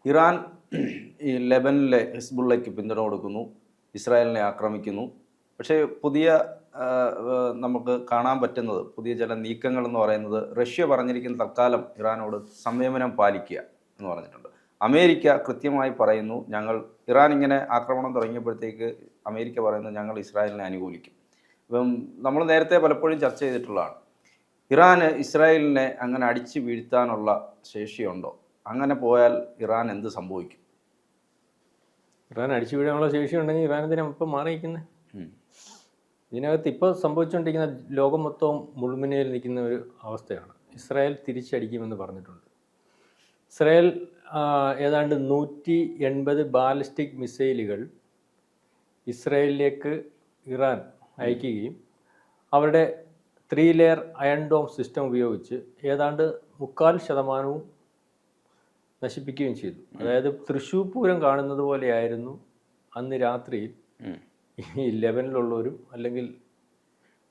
Iran ഈ ലെബനിലെ ഹിസ്ബുള്ളയ്ക്ക് പിന്തുണ കൊടുക്കുന്നു, ഇസ്രായേലിനെ ആക്രമിക്കുന്നു. പക്ഷേ പുതിയ നമുക്ക് കാണാൻ പറ്റുന്നത് പുതിയ ചില നീക്കങ്ങൾ എന്ന് പറയുന്നത് റഷ്യ പറഞ്ഞിരിക്കുന്ന തൽക്കാലം ഇറാനോട് സംയമനം പാലിക്കുക എന്ന് പറഞ്ഞിട്ടുണ്ട്. അമേരിക്ക കൃത്യമായി പറയുന്നു, ഇറാൻ ഇങ്ങനെ ആക്രമണം തുടങ്ങിയപ്പോഴത്തേക്ക് അമേരിക്ക പറയുന്നു ഞങ്ങൾ ഇസ്രായേലിനെ അനുകൂലിക്കും. ഇപ്പം നമ്മൾ നേരത്തെ പലപ്പോഴും ചർച്ച ചെയ്തിട്ടുള്ളതാണ്, ഇറാന് ഇസ്രായേലിനെ അങ്ങനെ അടിച്ചു വീഴ്ത്താനുള്ള ശേഷിയുണ്ടോ? അങ്ങനെ പോയാൽ ഇറാൻ എന്ത് സംഭവിക്കും? ഇറാൻ അടിച്ചു വീഴാനുള്ള ശേഷി ഉണ്ടെങ്കിൽ ഇറാൻ എന്തിനാണ് ഇപ്പം മാറിയിരിക്കുന്നത്? ഇതിനകത്ത് ഇപ്പോൾ സംഭവിച്ചുകൊണ്ടിരിക്കുന്ന ലോകം മൊത്തവും മുൾമുനയിൽ നിൽക്കുന്ന ഒരു അവസ്ഥയാണ്. ഇസ്രായേൽ തിരിച്ചടിക്കുമെന്ന് പറഞ്ഞിട്ടുണ്ട്. ഇസ്രായേൽ ഏതാണ്ട് 180 ബാലിസ്റ്റിക് മിസൈലുകൾ ഇസ്രായേലിലേക്ക് ഇറാൻ അയക്കുകയും അവരുടെ 3 ലെയർ അയൺ ഡോം സിസ്റ്റം ഉപയോഗിച്ച് ഏതാണ്ട് 40% നശിപ്പിക്കുകയും ചെയ്തു. അതായത് തൃശ്ശൂർ പൂരം കാണുന്നത് പോലെയായിരുന്നു അന്ന് രാത്രിയിൽ ഈ ലെബനിലുള്ളവരും അല്ലെങ്കിൽ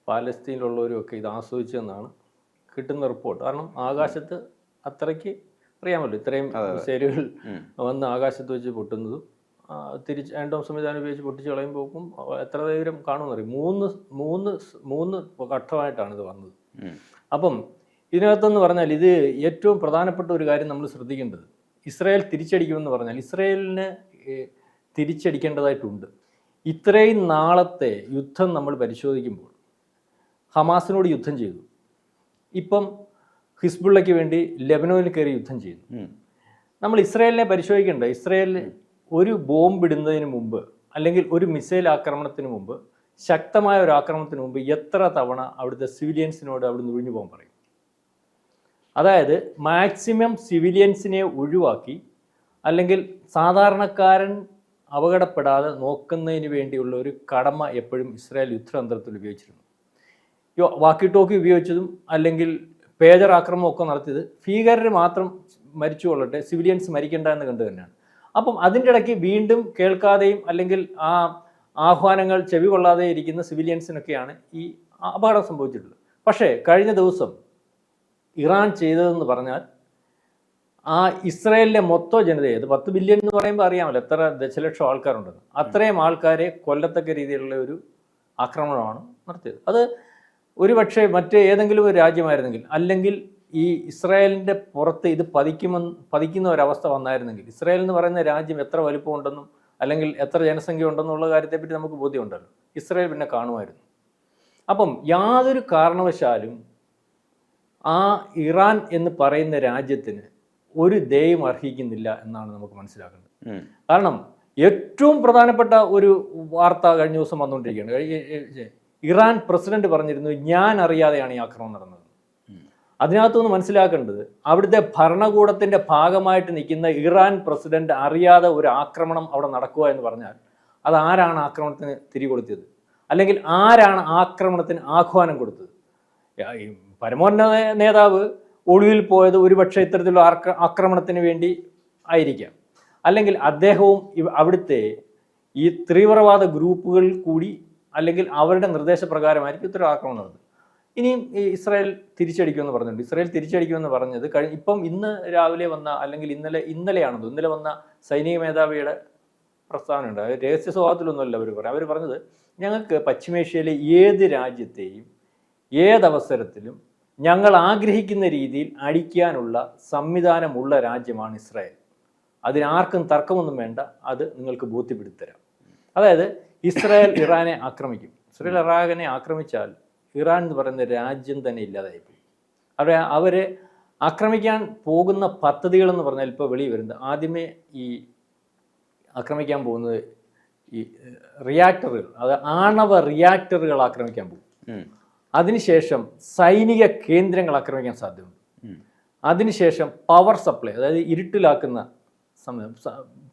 പാലസ്തീനിലുള്ളവരും ഒക്കെ ഇത് ആസ്വദിച്ചതെന്നാണ് കിട്ടുന്ന റിപ്പോർട്ട്. കാരണം ആകാശത്ത് അത്രയ്ക്ക് അറിയാമല്ലോ, ഇത്രയും മിസൈലുകൾ വന്ന് ആകാശത്ത് വെച്ച് പൊട്ടുന്നതും തിരിച്ച് അയൺ ഡോം സംവിധാനം ഉപയോഗിച്ച് പൊട്ടിച്ച് കളയുമ്പോഴേക്കും എത്ര ദൂരം കാണുമെന്നറിയും. മൂന്ന് ഘട്ടമായിട്ടാണ് ഇത് വന്നത്. അപ്പം ഇതിനകത്തെന്ന് പറഞ്ഞാൽ ഇത് ഏറ്റവും പ്രധാനപ്പെട്ട ഒരു കാര്യം നമ്മൾ ശ്രദ്ധിക്കേണ്ടത്, ഇസ്രായേൽ തിരിച്ചടിക്കുമെന്ന് പറഞ്ഞാൽ ഇസ്രായേലിന് തിരിച്ചടിക്കേണ്ടതായിട്ടുണ്ട്. ഇത്രയും നാളത്തെ യുദ്ധം നമ്മൾ പരിശോധിക്കുമ്പോൾ ഹമാസിനോട് യുദ്ധം ചെയ്തു, ഇപ്പം ഹിസ്ബുള്ളയ്ക്ക് വേണ്ടി ലെബനോനിൽ കയറി യുദ്ധം ചെയ്യുന്നു. നമ്മൾ ഇസ്രായേലിനെ പരിശോധിക്കേണ്ട, ഇസ്രായേലിന് ഒരു ബോംബ് ഇടുന്നതിന് മുമ്പ് അല്ലെങ്കിൽ ഒരു മിസൈൽ ആക്രമണത്തിന് മുമ്പ്, ശക്തമായ ഒരു ആക്രമണത്തിന് മുമ്പ് എത്ര തവണ അവിടുത്തെ സിവിലിയൻസിനോട് അവിടുന്ന് ഒഴിഞ്ഞു പോകാൻ പറയും. അതായത് മാക്സിമം സിവിലിയൻസിനെ ഒഴിവാക്കി അല്ലെങ്കിൽ സാധാരണക്കാരൻ അപകടപ്പെടാതെ നോക്കുന്നതിന് വേണ്ടിയുള്ള ഒരു കടമ എപ്പോഴും ഇസ്രായേൽ യുദ്ധതന്ത്രത്തിൽ ഉപയോഗിച്ചിരുന്നു. വാക്കി ടോക്കി ഉപയോഗിച്ചതും അല്ലെങ്കിൽ പേജർ ആക്രമണമൊക്കെ നടത്തിയത് ഭീകരർ മാത്രം മരിച്ചു കൊള്ളട്ടെ, സിവിലിയൻസ് മരിക്കേണ്ട എന്ന് കണ്ടു തന്നെയാണ്. അപ്പം അതിൻ്റെ ഇടയ്ക്ക് വീണ്ടും കേൾക്കാതെയും അല്ലെങ്കിൽ ആ ആഹ്വാനങ്ങൾ ചെവി കൊള്ളാതെ ഇരിക്കുന്ന സിവിലിയൻസിനൊക്കെയാണ് ഈ അപകടം സംഭവിച്ചിട്ടുള്ളത്. പക്ഷേ കഴിഞ്ഞ ദിവസം ഇറാൻ ചെയ്തതെന്ന് പറഞ്ഞാൽ ആ ഇസ്രായേലിലെ മൊത്തം ജനതയെ, അത് 10 ബില്യൺ എന്ന് പറയുമ്പോൾ അറിയാമല്ലോ എത്ര ദശലക്ഷം ആൾക്കാരുണ്ടെന്ന്, അത്രയും ആൾക്കാരെ കൊല്ലത്തക്ക രീതിയിലുള്ള ഒരു ആക്രമണമാണ് നടത്തിയത്. അത് ഒരുപക്ഷെ മറ്റേതെങ്കിലും ഒരു രാജ്യമായിരുന്നെങ്കിൽ, അല്ലെങ്കിൽ ഈ ഇസ്രായേലിൻ്റെ പുറത്ത് ഇത് പതിക്കുന്ന ഒരവസ്ഥ വന്നായിരുന്നെങ്കിൽ, ഇസ്രായേൽ എന്ന് പറയുന്ന രാജ്യം എത്ര വലുപ്പമുണ്ടെന്നും അല്ലെങ്കിൽ എത്ര ജനസംഖ്യ ഉണ്ടെന്നുള്ള കാര്യത്തെപ്പറ്റി നമുക്ക് ബോധ്യമുണ്ടല്ലോ, ഇസ്രായേൽ പിന്നെ കാണുമായിരുന്നു. അപ്പം യാതൊരു കാരണവശാലും ആ ഇറാൻ എന്ന് പറയുന്ന രാജ്യത്തിന് ഒരു ദയയും അർഹിക്കുന്നില്ല എന്നാണ് നമുക്ക് മനസ്സിലാക്കേണ്ടത്. കാരണം ഏറ്റവും പ്രധാനപ്പെട്ട ഒരു വാർത്ത കഴിഞ്ഞ ദിവസം വന്നുകൊണ്ടിരിക്കുകയാണ്. ഇറാൻ പ്രസിഡന്റ് പറഞ്ഞിരുന്നു, ഞാൻ അറിയാതെയാണ് ഈ ആക്രമണം നടന്നത്. അതിനകത്തുനിന്ന് മനസ്സിലാക്കേണ്ടത്, അവിടുത്തെ ഭരണകൂടത്തിന്റെ ഭാഗമായിട്ട് നിൽക്കുന്ന ഇറാൻ പ്രസിഡന്റ് അറിയാതെ ഒരു ആക്രമണം അവിടെ നടക്കുക എന്ന് പറഞ്ഞാൽ അത് ആരാണ് ആക്രമണത്തിന് തിരികൊളുത്തിയത്, അല്ലെങ്കിൽ ആരാണ് ആക്രമണത്തിന് ആഹ്വാനം കൊടുത്തത്? പരമോന്നത നേതാവ് ഒളിവിൽ പോയത് ഒരുപക്ഷെ ഇത്തരത്തിലുള്ള ആക്രമണത്തിന് വേണ്ടി ആയിരിക്കാം, അല്ലെങ്കിൽ അദ്ദേഹവും അവിടുത്തെ ഈ തീവ്രവാദ ഗ്രൂപ്പുകളിൽ കൂടി അല്ലെങ്കിൽ അവരുടെ നിർദ്ദേശപ്രകാരമായിരിക്കും ഇത്തരം ആക്രമണം നടന്നത്. ഇനിയും ഈ ഇസ്രായേൽ തിരിച്ചടിക്കുമെന്ന് പറഞ്ഞിട്ടുണ്ട്. ഇസ്രായേൽ തിരിച്ചടിക്കുമെന്ന് പറഞ്ഞത് ഇന്ന് രാവിലെ വന്ന അല്ലെങ്കിൽ ഇന്നലെ വന്ന സൈനിക മേധാവിയുടെ പ്രസ്താവനയുണ്ട്. അത് രഹസ്യ സ്വഭാവത്തിലൊന്നുമല്ല അവർ പറഞ്ഞത്, ഞങ്ങൾക്ക് പശ്ചിമേഷ്യയിലെ ഏത് രാജ്യത്തെയും ഏതവസരത്തിലും ഞങ്ങൾ ആഗ്രഹിക്കുന്ന രീതിയിൽ അടിക്കാനുള്ള സംവിധാനമുള്ള രാജ്യമാണ് ഇസ്രായേൽ. അതിനാർക്കും തർക്കമൊന്നും വേണ്ട, അത് നിങ്ങൾക്ക് ബോധ്യപ്പെടുത്തരാം. അതായത് ഇസ്രായേൽ ഇറാനെ ആക്രമിക്കും. ഇസ്രായേൽ ഇറാനെ ആക്രമിച്ചാൽ ഇറാൻ എന്ന് പറയുന്ന രാജ്യം തന്നെ ഇല്ലാതായിപ്പോയി. അവരെ ആക്രമിക്കാൻ പോകുന്ന പദ്ധതികളെന്ന് പറഞ്ഞാൽ ഇപ്പോൾ വെളിയിൽ വരുന്നത്, ആദ്യമേ ഈ ആക്രമിക്കാൻ പോകുന്നത് ഈ റിയാക്ടറുകൾ, അത് ആണവ റിയാക്ടറുകൾ ആക്രമിക്കാൻ പോകും. അതിനുശേഷം സൈനിക കേന്ദ്രങ്ങൾ ആക്രമിക്കാൻ സാധ്യതയുണ്ട്. അതിനുശേഷം പവർ സപ്ലൈ, അതായത് ഇരുട്ടിലാക്കുന്ന സമയം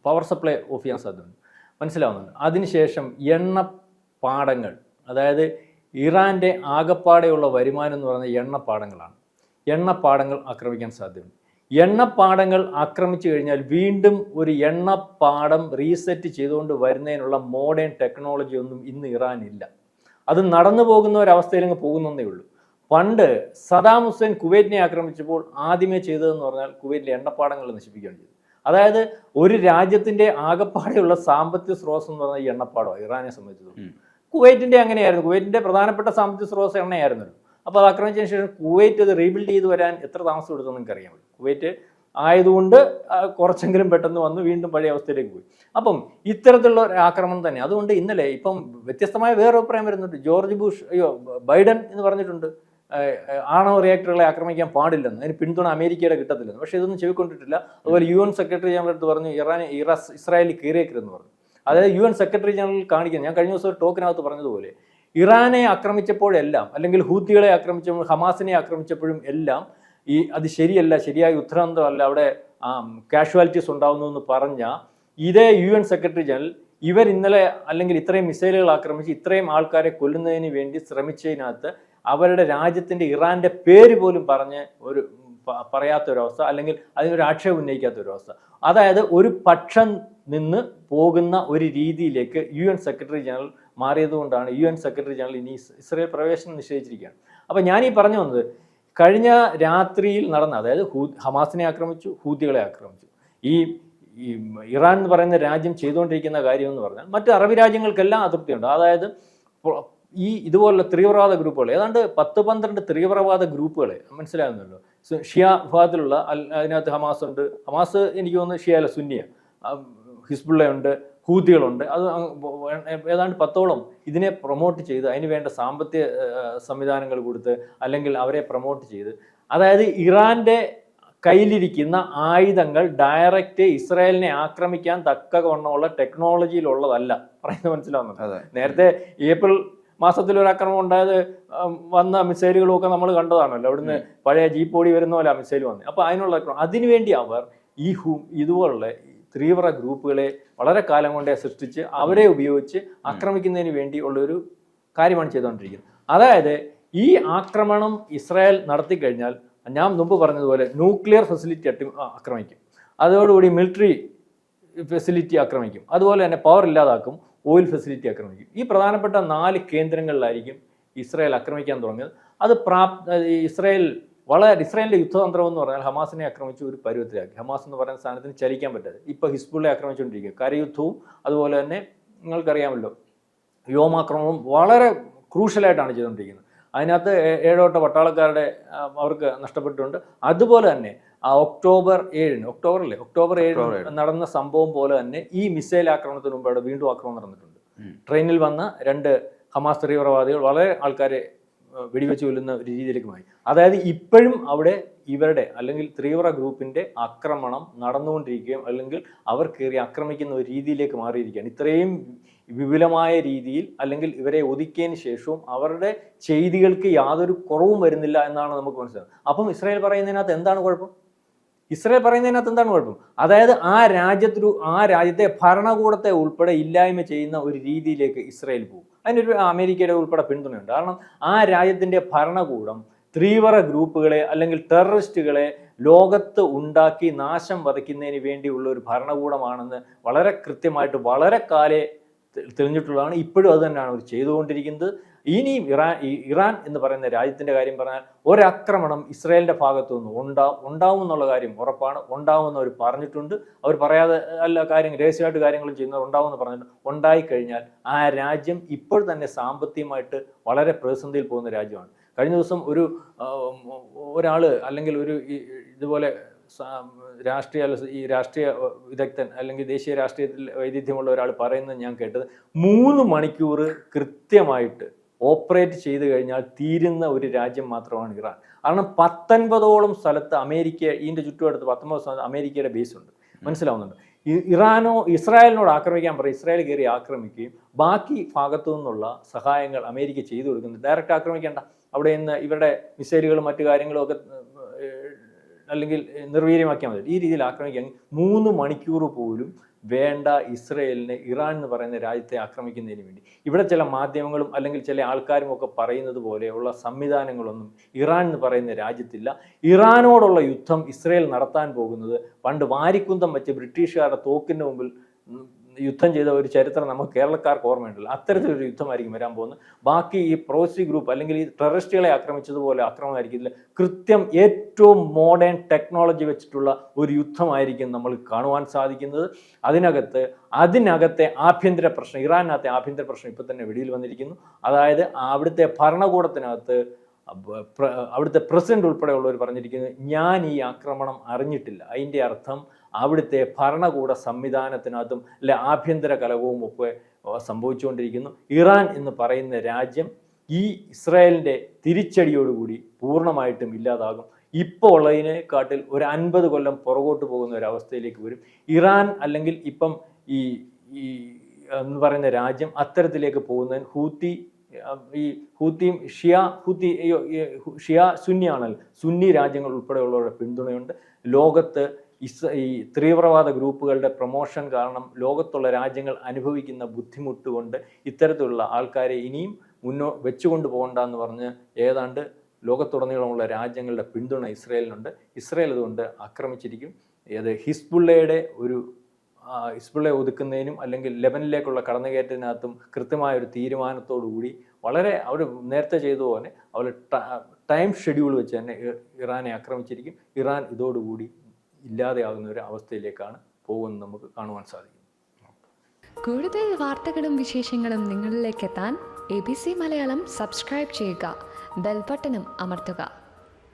പവർ സപ്ലൈ ഓഫ് ചെയ്യാൻ സാധ്യതയുണ്ട്, മനസ്സിലാവുന്നുണ്ട്. അതിനുശേഷം എണ്ണപ്പാടങ്ങൾ, അതായത് ഇറാൻ്റെ ആകപ്പാടെയുള്ള വരുമാനം എന്ന് പറയുന്നത് എണ്ണപ്പാടങ്ങളാണ്. എണ്ണപ്പാടങ്ങൾ ആക്രമിക്കാൻ സാധ്യതയുണ്ട്. എണ്ണപ്പാടങ്ങൾ ആക്രമിച്ചു കഴിഞ്ഞാൽ വീണ്ടും ഒരു എണ്ണപ്പാടം റീസെറ്റ് ചെയ്തുകൊണ്ട് വരുന്നതിനുള്ള മോഡേൺ ടെക്നോളജി ഒന്നും ഇന്ന് ഇറാനില്ല. അത് നടന്നു പോകുന്ന ഒരവസ്ഥയിലങ്ങ് പോകുന്നതേ ഉള്ളൂ. പണ്ട് സദാം ഹുസൈൻ കുവൈറ്റിനെ ആക്രമിച്ചപ്പോൾ ആദ്യമേ ചെയ്തതെന്ന് പറഞ്ഞാൽ കുവൈറ്റിലെ എണ്ണപ്പാടങ്ങൾ നശിപ്പിക്കുകയാണ് ചെയ്തത്. അതായത് ഒരു രാജ്യത്തിന്റെ ആകപ്പാടെയുള്ള സാമ്പത്തിക സ്രോതസ് എന്ന് പറഞ്ഞാൽ ഈ എണ്ണപ്പാടമാണ് ഇറാനെ സംബന്ധിച്ചത്. കുവൈറ്റിന്റെ അങ്ങനെയായിരുന്നു. കുവൈറ്റിന്റെ പ്രധാനപ്പെട്ട സാമ്പത്തിക സ്രോതസ് എണ്ണയായിരുന്നല്ലോ. അപ്പോൾ അത് ആക്രമിച്ചതിന് ശേഷം കുവൈറ്റ് അത് റീബിൽഡ് ചെയ്ത് വരാൻ എത്ര താമസം എടുത്തെന്ന് നിങ്ങൾക്ക് അറിയാമല്ലോ. കുവൈറ്റ് ആയതുകൊണ്ട് കുറച്ചെങ്കിലും പെട്ടെന്ന് വന്ന് വീണ്ടും പഴയ അവസ്ഥയിലേക്ക് പോയി. അപ്പം ഇത്തരത്തിലുള്ള ഒരു ആക്രമണം തന്നെ. അതുകൊണ്ട് ഇന്നലെ ഇപ്പം വ്യത്യസ്തമായ വേറെ അഭിപ്രായം വരുന്നുണ്ട്. ജോർജ് ബുഷ് ബൈഡൻ എന്ന് പറഞ്ഞിട്ടുണ്ട് ആണവ റിയാക്ടറുകളെ ആക്രമിക്കാൻ പാടില്ലെന്ന്, അതിന് പിന്തുണ അമേരിക്കയുടെ കിട്ടത്തില്ലെന്ന്. പക്ഷേ ഇതൊന്നും ചെവിക്കൊണ്ടിട്ടില്ല. അതുപോലെ UN സെക്രട്ടറി ജനറൽ അടുത്ത് പറഞ്ഞു ഇസ്രായേലിൽ കീറിയേക്കരുതെന്ന് പറഞ്ഞു. അതായത് UN സെക്രട്ടറി ജനറൽ കാണിക്കുന്നത്, ഞാൻ കഴിഞ്ഞ ദിവസം ഒരു ടോക്കിനകത്ത് പറഞ്ഞതുപോലെ, ഇറാനെ ആക്രമിച്ചപ്പോഴെല്ലാം അല്ലെങ്കിൽ ഹൂത്തികളെ ആക്രമിച്ചപ്പോഴും ഹമാസിനെ ആക്രമിച്ചപ്പോഴും എല്ലാം അത് ശരിയല്ല, ശരിയായ ഉത്തരവാദിത്തമല്ല, അവിടെ കാഷ്വാലിറ്റീസ് ഉണ്ടാവുന്നു എന്ന് പറഞ്ഞ ഇതേ UN സെക്രട്ടറി ജനറൽ ഇവർ ഇന്നലെ അല്ലെങ്കിൽ ഇത്രയും മിസൈലുകൾ ആക്രമിച്ച് ഇത്രയും ആൾക്കാരെ കൊല്ലുന്നതിന് വേണ്ടി ശ്രമിച്ചതിനകത്ത് അവരുടെ രാജ്യത്തിൻ്റെ ഇറാൻ്റെ പേര് പോലും പറഞ്ഞ് പറയാത്തൊരവസ്ഥ, അല്ലെങ്കിൽ അതിനൊരു ആക്ഷേപം ഉന്നയിക്കാത്തൊരവസ്ഥ. അതായത് ഒരു പക്ഷം നിന്ന് പോകുന്ന ഒരു രീതിയിലേക്ക് UN സെക്രട്ടറി ജനറൽ മാറിയതുകൊണ്ടാണ് UN സെക്രട്ടറി ജനറൽ ഇനി ഇസ്രായേൽ പ്രവേശനം നിഷേധിച്ചിരിക്കുകയാണ്. അപ്പം ഞാനീ പറഞ്ഞു വന്നത്, കഴിഞ്ഞ രാത്രിയിൽ നടന്ന, അതായത് ഹമാസിനെ ആക്രമിച്ചു, ഹൂത്തികളെ ആക്രമിച്ചു. ഈ ഇറാൻ എന്ന് പറയുന്ന രാജ്യം ചെയ്തുകൊണ്ടിരിക്കുന്ന കാര്യം എന്ന് പറഞ്ഞാൽ മറ്റ് അറബ് രാജ്യങ്ങൾക്കെല്ലാം അതൃപ്തിയുണ്ട്. അതായത് ഇതുപോലുള്ള തീവ്രവാദ ഗ്രൂപ്പുകൾ, ഏതാണ്ട് 10-12 തീവ്രവാദ ഗ്രൂപ്പുകളെ മനസ്സിലാകുന്നല്ലോ. ഷിയ വിഭാഗത്തിലുള്ള അതിനകത്ത് ഹമാസ് ഉണ്ട്. ഹമാസ് എനിക്ക് തോന്നുന്നു ഷിയ അല്ല, സുന്നിയ. ഹിസ്ബുള്ളയുണ്ട്, ഹൂത്തികളുണ്ട്. അത് ഏതാണ്ട് 10ഓളം ഇതിനെ പ്രൊമോട്ട് ചെയ്ത് അതിന് വേണ്ട സാമ്പത്തിക സംവിധാനങ്ങൾ കൊടുത്ത് അല്ലെങ്കിൽ അവരെ പ്രൊമോട്ട് ചെയ്ത്, അതായത് ഇറാൻ്റെ കയ്യിലിരിക്കുന്ന ആയുധങ്ങൾ ഡയറക്റ്റ് ഇസ്രായേലിനെ ആക്രമിക്കാൻ തക്കവണ്ണമുള്ള ടെക്നോളജിയിലുള്ളതല്ല. പറയുന്നത് മനസ്സിലാവുന്നുണ്ട്. നേരത്തെ ഏപ്രിൽ മാസത്തിൽ ഒരു ആക്രമണം ഉണ്ടായത് വന്ന മിസൈലുകളൊക്കെ നമ്മൾ കണ്ടതാണല്ലോ. അവിടുന്ന് പഴയ ജീപ്പ് ഓടി വരുന്ന പോലെ ആ മിസൈൽ വന്നു. അപ്പോൾ അതിനുള്ള അതിനുവേണ്ടി അവർ ഇതുപോലുള്ള തീവ്ര ഗ്രൂപ്പുകളെ വളരെ കാലം കൊണ്ടേ സൃഷ്ടിച്ച് അവരെ ഉപയോഗിച്ച് ആക്രമിക്കുന്നതിന് വേണ്ടി ഉള്ളൊരു കാര്യമാണ് ചെയ്തുകൊണ്ടിരിക്കുന്നത്. അതായത് ഈ ആക്രമണം ഇസ്രായേൽ നടത്തിക്കഴിഞ്ഞാൽ, ഞാൻ മുമ്പ് പറഞ്ഞതുപോലെ ന്യൂക്ലിയർ ഫെസിലിറ്റി ആക്രമിക്കും, അതോടുകൂടി മിലിറ്ററി ഫെസിലിറ്റി ആക്രമിക്കും, അതുപോലെ തന്നെ പവർ ഇല്ലാതാക്കും, ഓയിൽ ഫെസിലിറ്റി ആക്രമിക്കും. ഈ പ്രധാനപ്പെട്ട 4 കേന്ദ്രങ്ങളിലായിരിക്കും ഇസ്രായേൽ ആക്രമിക്കാൻ തുടങ്ങിയത്. അത് ഇസ്രായേലിൻ്റെ യുദ്ധതന്ത്രം എന്ന് പറഞ്ഞാൽ ഹമാസിനെ ആക്രമിച്ച് ഒരു പരുവത്തിലാക്കി. ഹമാസ് എന്ന് പറയുന്ന സ്ഥാനത്തിന് ചലിക്കാൻ പറ്റാതെ ഇപ്പോൾ ഹിസ്ബുള്ളയെ ആക്രമിച്ചുകൊണ്ടിരിക്കുക. കരയുദ്ധവും അതുപോലെ തന്നെ നിങ്ങൾക്കറിയാമല്ലോ വ്യോമാക്രമണവും വളരെ ക്രൂഷ്യലായിട്ടാണ് ചെയ്തുകൊണ്ടിരിക്കുന്നത്. അതിനകത്ത് 7 പട്ടാളക്കാരുടെ അവർക്ക് നഷ്ടപ്പെട്ടിട്ടുണ്ട്. അതുപോലെ തന്നെ ഒക്ടോബർ 7 നടന്ന സംഭവം പോലെ തന്നെ ഈ മിസൈൽ ആക്രമണത്തിന് മുമ്പ് അവിടെ വീണ്ടും ആക്രമണം നടന്നിട്ടുണ്ട്. ട്രെയിനിൽ വന്ന 2 ഹമാസ് തീവ്രവാദികൾ വളരെ ആൾക്കാരെ വെടിവെച്ച് കൊല്ലുന്ന ഒരു രീതിയിലേക്ക് മാറി. അതായത് ഇപ്പോഴും അവിടെ ഇവരുടെ അല്ലെങ്കിൽ തീവ്ര ഗ്രൂപ്പിന്റെ ആക്രമണം നടന്നുകൊണ്ടിരിക്കുകയും അല്ലെങ്കിൽ അവർ കയറി ആക്രമിക്കുന്ന ഒരു രീതിയിലേക്ക് മാറിയിരിക്കുകയാണ്. ഇത്രയും വിപുലമായ രീതിയിൽ അല്ലെങ്കിൽ ഇവരെ ഒതുക്കിയതിന് ശേഷവും അവരുടെ ചെയ്തികൾക്ക് യാതൊരു കുറവും വരുന്നില്ല എന്നാണ് നമുക്ക് മനസ്സിലാകുന്നത്. അപ്പം ഇസ്രായേൽ പറയുന്നതിനകത്ത് എന്താണ് കുഴപ്പം? അതായത് ആ രാജ്യത്തെ ഭരണകൂടത്തെ ഉൾപ്പെടെ ഇല്ലായ്മ ചെയ്യുന്ന ഒരു രീതിയിലേക്ക് ഇസ്രായേൽ പോകും. അതിനൊരു അമേരിക്കയുടെ ഉൾപ്പെടെ പിന്തുണയുണ്ട്. കാരണം ആ രാജ്യത്തിൻ്റെ ഭരണകൂടം തീവ്ര ഗ്രൂപ്പുകളെ അല്ലെങ്കിൽ ടെററിസ്റ്റുകളെ ലോകത്ത് ഉണ്ടാക്കി നാശം വധിക്കുന്നതിന് വേണ്ടിയുള്ള ഒരു ഭരണകൂടമാണെന്ന് വളരെ കൃത്യമായിട്ട് വളരെ കാലേ തെളിഞ്ഞിട്ടുള്ളതാണ്. ഇപ്പോഴും അത് തന്നെയാണ് അവർ ചെയ്തുകൊണ്ടിരിക്കുന്നത്. ഇനിയും ഇറാൻ എന്ന് പറയുന്ന രാജ്യത്തിൻ്റെ കാര്യം പറഞ്ഞാൽ ഒരാക്രമണം ഇസ്രായേലിൻ്റെ ഭാഗത്തു നിന്ന് ഉണ്ടാവും എന്നുള്ള കാര്യം ഉറപ്പാണ്. ഉണ്ടാവുമെന്ന് അവർ പറഞ്ഞിട്ടുണ്ട്. അവർ പറയാതെ അല്ല രഹസ്യമായിട്ട് കാര്യങ്ങളും ചെയ്യുന്നത് ഉണ്ടാവുമെന്ന് പറഞ്ഞിട്ടുണ്ട്. ഉണ്ടായിക്കഴിഞ്ഞാൽ ആ രാജ്യം ഇപ്പോൾ തന്നെ സാമ്പത്തികമായിട്ട് വളരെ പ്രതിസന്ധിയിൽ പോകുന്ന രാജ്യമാണ്. കഴിഞ്ഞ ദിവസം ഒരാൾ അല്ലെങ്കിൽ ഇതുപോലെ രാഷ്ട്രീയ വിദഗ്ധൻ അല്ലെങ്കിൽ ദേശീയ രാഷ്ട്രീയത്തിൽ വൈദഗ്ധ്യമുള്ള ഒരാൾ പറയുന്നത് ഞാൻ കേട്ടത്, 3 മണിക്കൂർ കൃത്യമായിട്ട് ഓപ്പറേറ്റ് ചെയ്ത് കഴിഞ്ഞാൽ തീരുന്ന ഒരു രാജ്യം മാത്രമാണ് ഇറാൻ. കാരണം 19ഓളം സ്ഥലത്ത് ഇതിൻ്റെ ചുറ്റുവട്ടത്ത് 19 സ്ഥലത്ത് അമേരിക്കയുടെ ബേസ് ഉണ്ട്. മനസ്സിലാവുന്നുണ്ട്. ഇസ്രായേലിനോട് ആക്രമിക്കാൻ പറയും, ഇസ്രായേൽ കയറി ആക്രമിക്കുകയും ബാക്കി ഭാഗത്തു നിന്നുള്ള സഹായങ്ങൾ അമേരിക്ക ചെയ്തു കൊടുക്കുന്നത്. ഡയറക്റ്റ് ആക്രമിക്കേണ്ട, അവിടെ നിന്ന് ഇവരുടെ മിസൈലുകളും മറ്റു കാര്യങ്ങളും ഒക്കെ അല്ലെങ്കിൽ നിർവീര്യമാക്കിയാൽ മതി. ഈ രീതിയിൽ ആക്രമിക്കാൻ 3 മണിക്കൂർ പോലും വേണ്ട ഇസ്രായേലിനെ ഇറാൻ എന്ന് പറയുന്ന രാജ്യത്തെ ആക്രമിക്കുന്നതിന് വേണ്ടി. ഇവിടെ ചില മാധ്യമങ്ങളും അല്ലെങ്കിൽ ചില ആൾക്കാരും ഒക്കെ പറയുന്നത് പോലെയുള്ള സംവിധാനങ്ങളൊന്നും ഇറാൻ എന്ന് പറയുന്ന രാജ്യത്തില്ല. ഇറാനോടുള്ള യുദ്ധം ഇസ്രായേൽ നടത്താൻ പോകുന്നത് പണ്ട് വാരിക്കുന്തം വെച്ച് ബ്രിട്ടീഷുകാരുടെ തോക്കിൻ്റെ മുമ്പിൽ യുദ്ധം ചെയ്ത ഒരു ചരിത്രം നമുക്ക് കേരളക്കാർക്ക് ഓർമ്മയുണ്ടല്ലോ. അത്തരത്തിലൊരു യുദ്ധമായിരിക്കും വരാൻ പോകുന്നത്. ബാക്കി ഈ പ്രോസി ഗ്രൂപ്പ് അല്ലെങ്കിൽ ഈ ടെററിസ്റ്റുകളെ ആക്രമിച്ചതുപോലെ ആക്രമണമായിരിക്കും ഇതിൽ കൃത്യം ഏറ്റവും മോഡേൺ ടെക്നോളജി വെച്ചിട്ടുള്ള ഒരു യുദ്ധമായിരിക്കും നമ്മൾ കാണുവാൻ സാധിക്കുന്നത്. അതിനകത്തെ ആഭ്യന്തര പ്രശ്നം, ഇറാനകത്തെ ആഭ്യന്തര പ്രശ്നം ഇപ്പോൾ തന്നെ വെളിയിൽ വന്നിരിക്കുന്നു. അതായത് അവിടുത്തെ ഭരണകൂടത്തിനകത്ത് അവിടുത്തെ പ്രസിഡന്റ് ഉൾപ്പെടെയുള്ളവർ പറഞ്ഞിരിക്കുന്നത്, ഞാൻ ഈ ആക്രമണം അറിഞ്ഞിട്ടില്ല. അതിൻ്റെ അർത്ഥം അവിടുത്തെ ഭരണകൂട സംവിധാനത്തിനകത്തും അല്ലെ ആഭ്യന്തര കലഹവും ഒക്കെ സംഭവിച്ചുകൊണ്ടിരിക്കുന്നു. ഇറാൻ എന്ന് പറയുന്ന രാജ്യം ഈ ഇസ്രായേലിൻ്റെ തിരിച്ചടിയോടുകൂടി പൂർണ്ണമായിട്ടും ഇല്ലാതാകും. ഇപ്പോൾ ഉള്ളതിനെക്കാട്ടിൽ ഒരു 50 കൊല്ലം പുറകോട്ട് പോകുന്ന ഒരു അവസ്ഥയിലേക്ക് വരും. ഇറാൻ അല്ലെങ്കിൽ ഇപ്പം ഈ എന്ന് പറയുന്ന രാജ്യം അത്തരത്തിലേക്ക് പോകുന്നതിന് ഹൂത്തിയും ഷിയ സുന്നിയാണല്ലോ, സുന്നി രാജ്യങ്ങൾ ഉൾപ്പെടെയുള്ളവരുടെ പിന്തുണയുണ്ട്. ലോകത്ത് ഈ തീവ്രവാദ ഗ്രൂപ്പുകളുടെ പ്രൊമോഷൻ കാരണം ലോകത്തുള്ള രാജ്യങ്ങൾ അനുഭവിക്കുന്ന ബുദ്ധിമുട്ട് കൊണ്ട് ഇത്തരത്തിലുള്ള ആൾക്കാരെ ഇനിയും വെച്ചുകൊണ്ട് പോകണ്ടെന്ന് പറഞ്ഞ് ഏതാണ്ട് ലോകത്തുടനീളമുള്ള രാജ്യങ്ങളുടെ പിന്തുണ ഇസ്രായേലിനുണ്ട്. ഇസ്രായേൽ അതുകൊണ്ട് ആക്രമിച്ചിരിക്കും. അത് ഹിസ്ബുള്ളയെ ഒതുക്കുന്നതിനും അല്ലെങ്കിൽ ലെബനിലേക്കുള്ള കടന്നുകയറ്റത്തിനകത്തും കൃത്യമായൊരു തീരുമാനത്തോടു കൂടി വളരെ അവർ നേരത്തെ ചെയ്തതുപോലെ അവർ ടൈം ഷെഡ്യൂൾ വെച്ച് തന്നെ ഇറാനെ ആക്രമിച്ചിരിക്കും. ഇറാൻ ഇതോടുകൂടി ഇല്ലാതെയാകുന്ന ഒരു അവസ്ഥയിലേക്കാണ് പോകുന്നത് നമുക്ക് കാണുവാൻ സാധിക്കും. കൂടുതൽ വാർത്തകളും വിശേഷങ്ങളും നിങ്ങളിലേക്ക് എത്താൻ ABC മലയാളം സബ്സ്ക്രൈബ് ചെയ്യുക, ബെൽ ബട്ടണും അമർത്തുക.